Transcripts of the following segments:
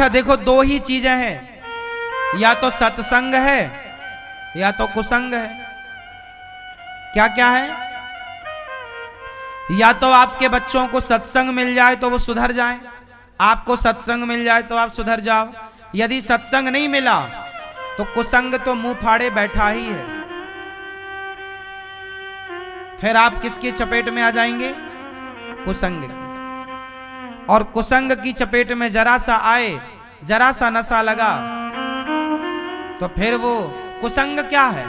अच्छा देखो, दो ही चीजें हैं, या तो सत्संग है या तो कुसंग है। क्या क्या है? या तो आपके बच्चों को सत्संग मिल जाए तो वो सुधर जाए, आपको सत्संग मिल जाए तो आप सुधर जाओ। यदि सत्संग नहीं मिला तो कुसंग तो मुंह फाड़े बैठा ही है। फिर आप किसकी चपेट में आ जाएंगे? कुसंग की। और कुसंग की चपेट में जरा सा आए, जरा सा नशा लगा तो फिर वो कुसंग क्या है?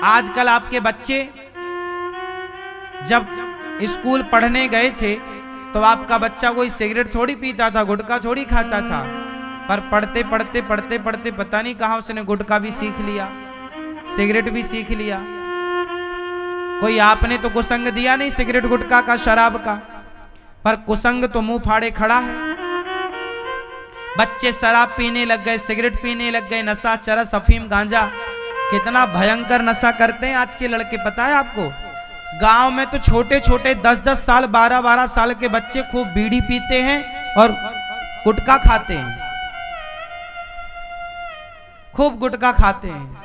आजकल आपके बच्चे जब स्कूल पढ़ने गए थे तो आपका बच्चा कोई सिगरेट थोड़ी पीता था, गुटखा थोड़ी खाता था, पर पढ़ते पढ़ते पढ़ते पढ़ते पता नहीं कहां उसने गुटखा भी सीख लिया, सिगरेट भी सीख लिया। कोई आपने तो कुसंग दिया नहीं सिगरेट गुटखा का, शराब का, पर कुसंग तो मुंह फाड़े खड़ा है। बच्चे शराब पीने लग गए, सिगरेट पीने लग गए, नशा, चरस, अफीम, गांजा, कितना भयंकर नशा करते हैं आज के लड़के, पता है आपको? गांव में तो छोटे छोटे 10-10 साल 12-12 साल के बच्चे खूब बीड़ी पीते हैं और गुटखा खाते हैं, खूब गुटखा खाते हैं।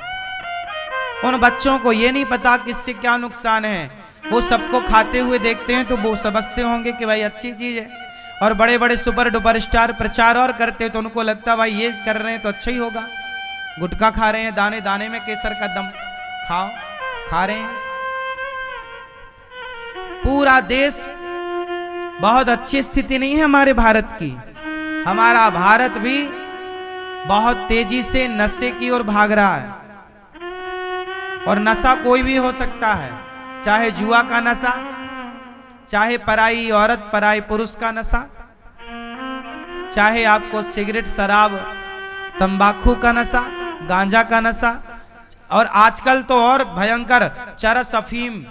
उन बच्चों को ये नहीं पता कि इससे क्या नुकसान है। वो सबको खाते हुए देखते हैं तो वो समझते होंगे कि भाई अच्छी चीज है, और बड़े बड़े सुपर डुपर स्टार प्रचार और करते तो उनको लगता भाई ये कर रहे हैं तो अच्छा ही होगा। गुटखा खा रहे हैं, दाने दाने में केसर का दम खाओ, खा रहे हैं। पूरा देश बहुत अच्छी स्थिति नहीं है हमारे भारत की। हमारा भारत भी बहुत तेजी से नशे की ओर भाग रहा है, और नशा कोई भी हो सकता है, चाहे जुआ का नशा, चाहे पराई औरत पराई पुरुष का नशा, चाहे आपको सिगरेट, शराब, तंबाकू का नशा, गांजा का नशा, और आजकल तो और भयंकर चरस, अफीम,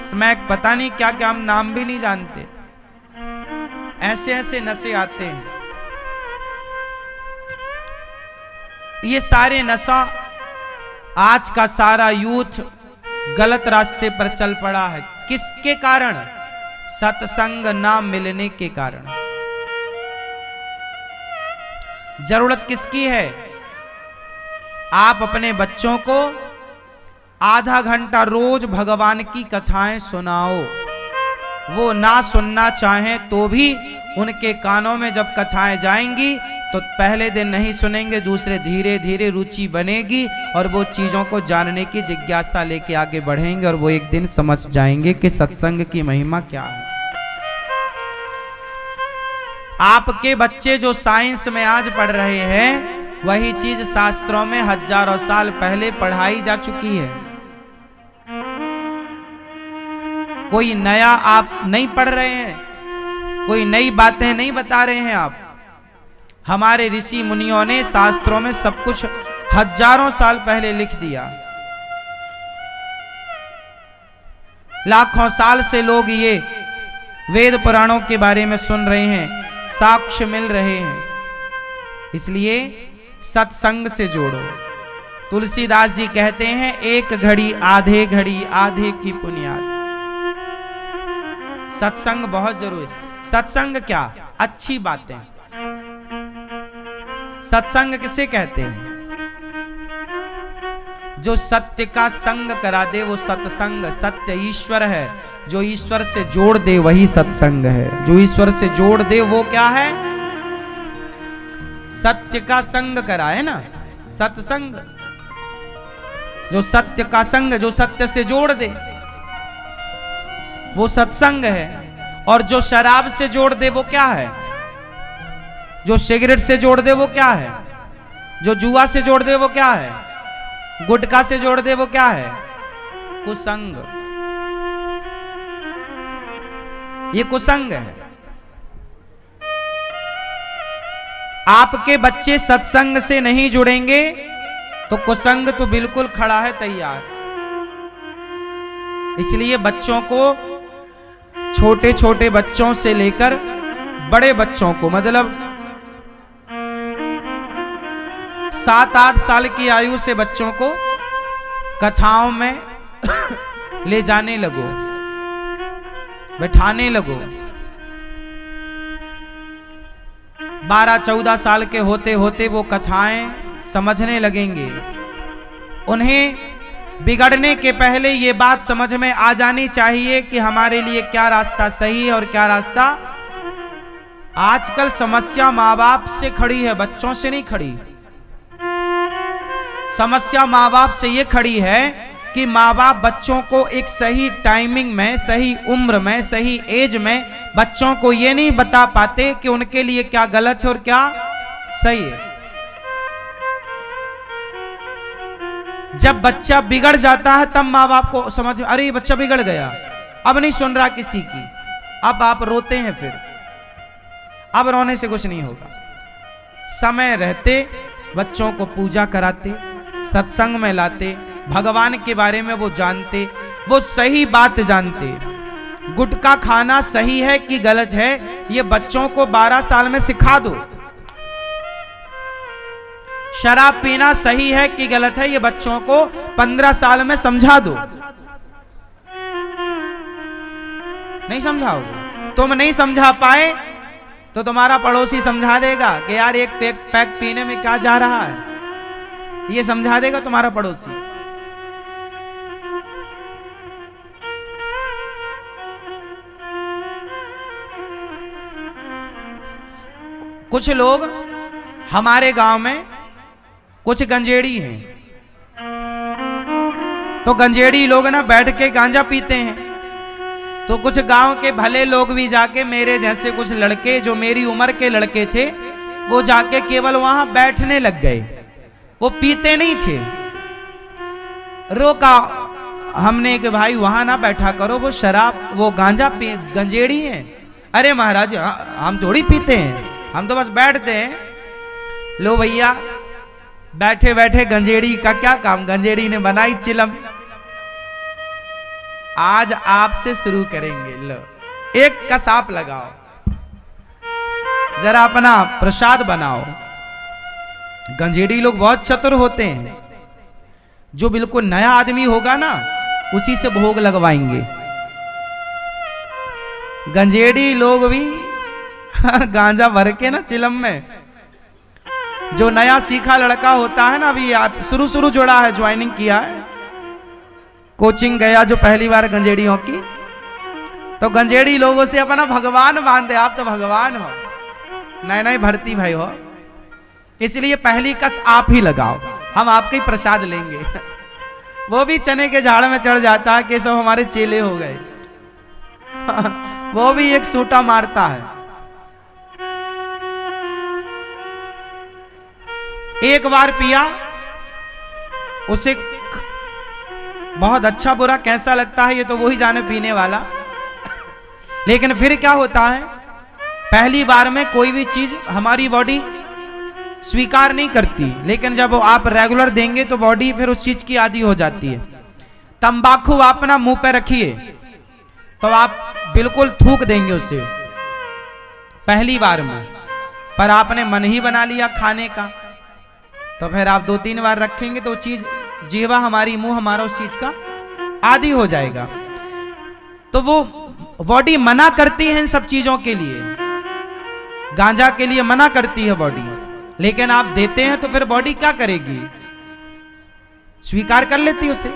स्मैक, पता नहीं क्या क्या, हम नाम भी नहीं जानते। ऐसे ऐसे नशे आते हैं। ये सारे नशा, आज का सारा यूथ गलत रास्ते पर चल पड़ा है। किसके कारण? सत्संग ना मिलने के कारण। जरूरत किसकी है? आप अपने बच्चों को आधा घंटा रोज भगवान की कथाएं सुनाओ। वो ना सुनना चाहें तो भी उनके कानों में जब कथाएं जाएंगी तो पहले दिन नहीं सुनेंगे, दूसरे धीरे धीरे रुचि बनेगी और वो चीजों को जानने की जिज्ञासा लेके आगे बढ़ेंगे, और वो एक दिन समझ जाएंगे कि सत्संग की महिमा क्या है। आपके बच्चे जो साइंस में आज पढ़ रहे हैं, वही चीज शास्त्रों में हजारों साल पहले पढ़ाई जा चुकी है। कोई नया आप नहीं पढ़ रहे हैं, कोई नई बातें नहीं बता रहे हैं आप। हमारे ऋषि मुनियों ने शास्त्रों में सब कुछ हजारों साल पहले लिख दिया। लाखों साल से लोग ये वेद पुराणों के बारे में सुन रहे हैं, साक्ष्य मिल रहे हैं। इसलिए सत्संग से जोड़ो। तुलसीदास जी कहते हैं, एक घड़ी आधे घड़ी आधे की पुण्याद। सत्संग बहुत जरूरी। सत्संग क्या? अच्छी बातें। सत्संग किसे कहते हैं? जो सत्य का संग करा दे वो सत्संग। सत्य ईश्वर है, जो ईश्वर से जोड़ दे वही सत्संग है। जो ईश्वर से जोड़ दे वो क्या है? सत्य का संग करा है ना, सत्संग। जो सत्य का संग, जो सत्य से जोड़ दे वो सत्संग है। और जो शराब से जोड़ दे वो क्या है? जो सिगरेट से जोड़ दे वो क्या है? जो जुआ से जोड़ दे वो क्या है? गुटखा से जोड़ दे वो क्या है? कुसंग। ये कुसंग है। आपके बच्चे सत्संग से नहीं जुड़ेंगे तो कुसंग तो बिल्कुल खड़ा है तैयार। इसलिए बच्चों को, छोटे छोटे बच्चों से लेकर बड़े बच्चों को, मतलब 7-8 साल की आयु से बच्चों को कथाओं में ले जाने लगो, बैठाने लगो। 12-14 साल के होते होते वो कथाएं समझने लगेंगे। उन्हें बिगड़ने के पहले ये बात समझ में आ जानी चाहिए कि हमारे लिए क्या रास्ता सही है और क्या रास्ता। आजकल समस्या माँ बाप से खड़ी है, बच्चों से नहीं खड़ी। समस्या माँ बाप से ये खड़ी है कि माँ बाप बच्चों को एक सही टाइमिंग में, सही उम्र में, सही एज में बच्चों को ये नहीं बता पाते कि उनके लिए क्या गलत है और क्या सही है। जब बच्चा बिगड़ जाता है तब माँ बाप को समझ, अरे बच्चा बिगड़ गया, अब नहीं सुन रहा किसी की, अब आप रोते हैं। फिर अब रोने से कुछ नहीं होगा। समय रहते बच्चों को पूजा कराते, सत्संग में लाते, भगवान के बारे में वो जानते, वो सही बात जानते। गुटखा खाना सही है कि गलत है, ये बच्चों को 12 साल में सिखा दो। शराब पीना सही है कि गलत है, ये बच्चों को 15 साल में समझा दो। नहीं समझाओगे, तुम नहीं समझा पाए तो तुम्हारा पड़ोसी समझा देगा कि यार एक पैक पीने में क्या जा रहा है, ये समझा देगा तुम्हारा पड़ोसी। कुछ लोग हमारे गांव में कुछ गंजेड़ी हैं, तो गंजेड़ी लोग ना बैठ के गांजा पीते हैं। तो कुछ गांव के भले लोग भी जाके, मेरे जैसे कुछ लड़के जो मेरी उम्र के लड़के थे, वो जाके केवल वहां बैठने लग गए, वो पीते नहीं थे। रोका हमने कि भाई वहां ना बैठा करो, वो शराब वो गांजा गंजेड़ी है। अरे महाराज हम थोड़ी पीते हैं, हम तो बस बैठते हैं। लो भैया, बैठे बैठे गंजेड़ी का क्या काम, गंजेड़ी ने बनाई चिलम। आज आपसे शुरू करेंगे। लो एक कसाप लगाओ, जरा अपना प्रसाद बनाओ। गंजेड़ी लोग बहुत चतुर होते हैं, जो बिल्कुल नया आदमी होगा ना उसी से भोग लगवाएंगे। गंजेड़ी लोग भी गांजा भर के ना चिलम में, जो नया सीखा लड़का होता है ना, अभी आप शुरू जुड़ा है, ज्वाइनिंग किया है, कोचिंग गया जो पहली बार गंजेड़ियों की, तो गंजेड़ी लोगों से अपना भगवान मानते। आप तो भगवान हो, नए भर्ती भाई हो, इसलिए पहली कस आप ही लगाओ, हम आपके ही प्रसाद लेंगे। वो भी चने के झाड़ में चढ़ जाता है कि सब हमारे चेले हो गए। वो भी एक सूटा मारता है। एक बार पिया, उसे बहुत अच्छा बुरा कैसा लगता है ये तो वही जाने पीने वाला। लेकिन फिर क्या होता है, पहली बार में कोई भी चीज हमारी बॉडी स्वीकार नहीं करती, लेकिन जब आप रेगुलर देंगे तो बॉडी फिर उस चीज की आदी हो जाती है। तंबाकू आप अपना मुंह पे रखिए तो आप बिल्कुल थूक देंगे उसे पहली बार में, पर आपने मन ही बना लिया खाने का, तो फिर आप 2-3 बार रखेंगे तो चीज जीवा हमारी, मुंह हमारा उस चीज का आदी हो जाएगा। तो वो बॉडी मना करती है इन सब चीजों के लिए, गांजा के लिए मना करती है बॉडी, लेकिन आप देते हैं तो फिर बॉडी क्या करेगी, स्वीकार कर लेती है उसे।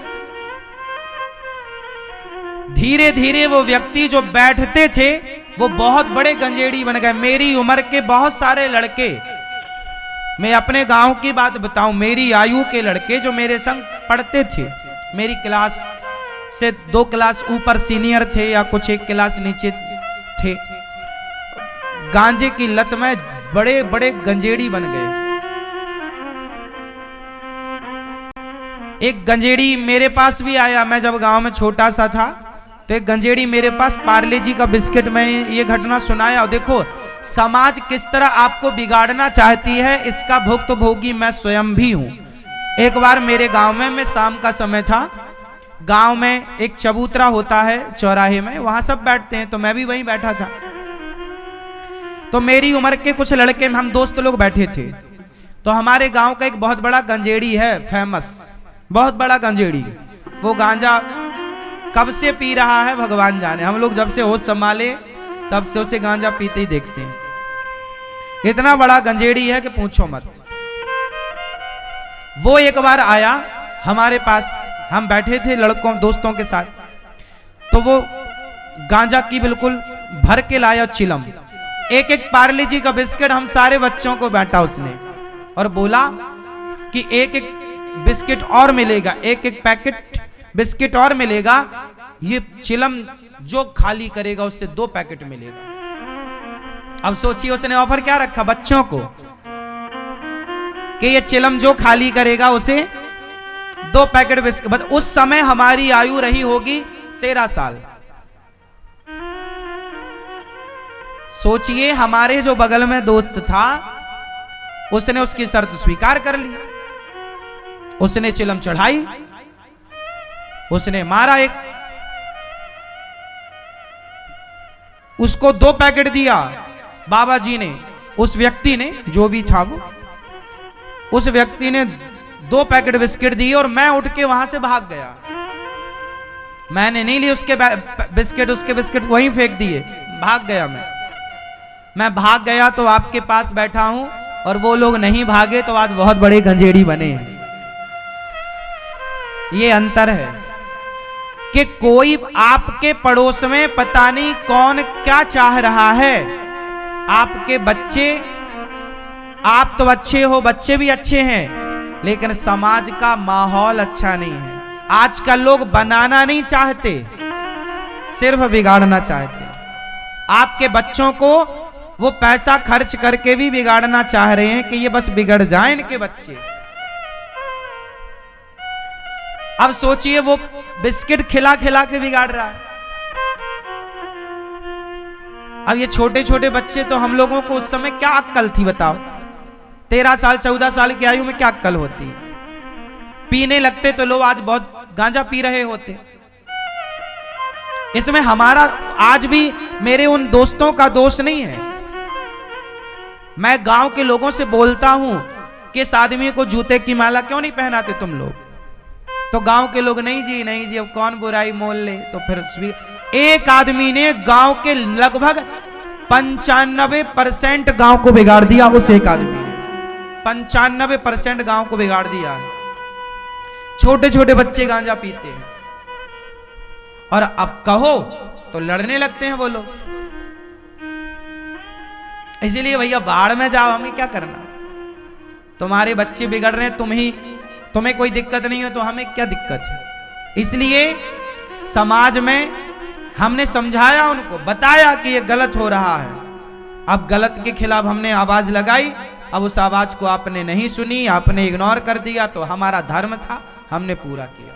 धीरे धीरे वो व्यक्ति जो बैठते थे वो बहुत बड़े गंजेड़ी बन गए। मेरी उम्र के बहुत सारे लड़के, मैं अपने गांव की बात बताऊं, मेरी आयु के लड़के जो मेरे संग पढ़ते थे, मेरी क्लास से 2 क्लास ऊपर सीनियर थे या कुछ 1 क्लास नीचे थे, गांजे की लत में बड़े बड़े गंजेड़ी बन गए। एक गंजेड़ी मेरे पास भी आया, मैं जब गांव में छोटा सा था तो एक गंजेड़ी मेरे पास पार्ले जी का बिस्किट, मैंने ये घटना सुनाया। और देखो समाज किस तरह आपको बिगाड़ना चाहती है, इसका भुक्तभोगी मैं स्वयं भी हूं। एक बार मेरे गांव में, मैं शाम का समय था, गांव में एक चबूतरा होता है चौराहे में, वहां सब बैठते हैं, तो मैं भी वहीं बैठा था। तो मेरी उम्र के कुछ लड़के, हम दोस्त लोग बैठे थे। तो हमारे गांव का एक बहुत बड़ा गंजेड़ी है, फेमस, बहुत बड़ा गंजेड़ी। वो गांजा कब से पी रहा है भगवान जाने, हम लोग जब से होश संभाले तब से उसे गांजा पीते ही देखते हैं। इतना बड़ा गंजेड़ी है कि पूछो मत। वो एक बार आया हमारे पास, हम बैठे थे लड़कों दोस्तों के साथ, तो वो गांजा की बिल्कुल भर के लाया चिलम, एक एक पार्ले जी का बिस्किट हम सारे बच्चों को बांटा उसने, और बोला कि एक एक बिस्किट और मिलेगा, एक एक पैकेट बिस्किट और मिलेगा, ये चिलम जो खाली करेगा उससे 2 पैकेट मिलेगा। अब सोचिए उसने ऑफर क्या रखा बच्चों को कि ये चिलम जो खाली करेगा उसे 2 पैकेट बिस्किट। बस उस समय हमारी आयु रही होगी 13 साल। सोचिए हमारे जो बगल में दोस्त था उसने उसकी शर्त स्वीकार कर ली, उसने चिलम चढ़ाई, उसने मारा एक, उसको 2 पैकेट दिया बाबा जी ने, उस व्यक्ति ने, जो भी था वो, उस व्यक्ति ने 2 पैकेट बिस्किट दिए और मैं उठ के वहां से भाग गया। मैंने नहीं ली उसके बिस्किट, उसके बिस्किट वहीं फेंक दिए, भाग गया मैं भाग गया तो आपके पास बैठा हूं, और वो लोग नहीं भागे तो आज बहुत बड़े गंजेड़ी बने हैं। ये अंतर है कि कोई आपके पड़ोस में पता नहीं कौन क्या चाह रहा है। आपके बच्चे, आप तो अच्छे हो, बच्चे भी अच्छे हैं, लेकिन समाज का माहौल अच्छा नहीं है। आजकल लोग बनाना नहीं चाहते, सिर्फ बिगाड़ना चाहते हैं। आपके बच्चों को वो पैसा खर्च करके भी बिगाड़ना चाह रहे हैं कि ये बस बिगड़ जाएं इनके बच्चे। अब सोचिए वो बिस्किट खिला खिला के बिगाड़ रहा है। अब ये छोटे छोटे बच्चे, तो हम लोगों को उस समय क्या अक्ल थी बताओ? 13 साल 14 साल की आयु में क्या अक्ल होती है? पीने लगते तो लोग आज बहुत गांजा पी रहे होते। इसमें हमारा आज भी मेरे उन दोस्तों का दोष नहीं है। मैं गांव के लोगों से बोलता हूं कि इस आदमी को जूते की माला क्यों नहीं पहनाते तुम लोग? तो गांव के लोग नहीं जी अब कौन बुराई मोल ले। तो फिर एक आदमी ने गांव के लगभग 95% गांव को बिगाड़ दिया। उस एक आदमी ने 95% गांव को बिगाड़ दिया। छोटे छोटे बच्चे गांजा पीते हैं और अब कहो तो लड़ने लगते हैं वो लोग। इसीलिए भैया बाढ़ में जाओ, हमें क्या करना? तुम्हारे बच्चे बिगड़ रहे हैं, तुम्हें कोई दिक्कत नहीं है तो हमें क्या दिक्कत है? इसलिए समाज में हमने समझाया, उनको बताया कि ये गलत हो रहा है। अब गलत के खिलाफ हमने आवाज लगाई, अब उस आवाज को आपने नहीं सुनी, आपने इग्नोर कर दिया, तो हमारा धर्म था, हमने पूरा किया।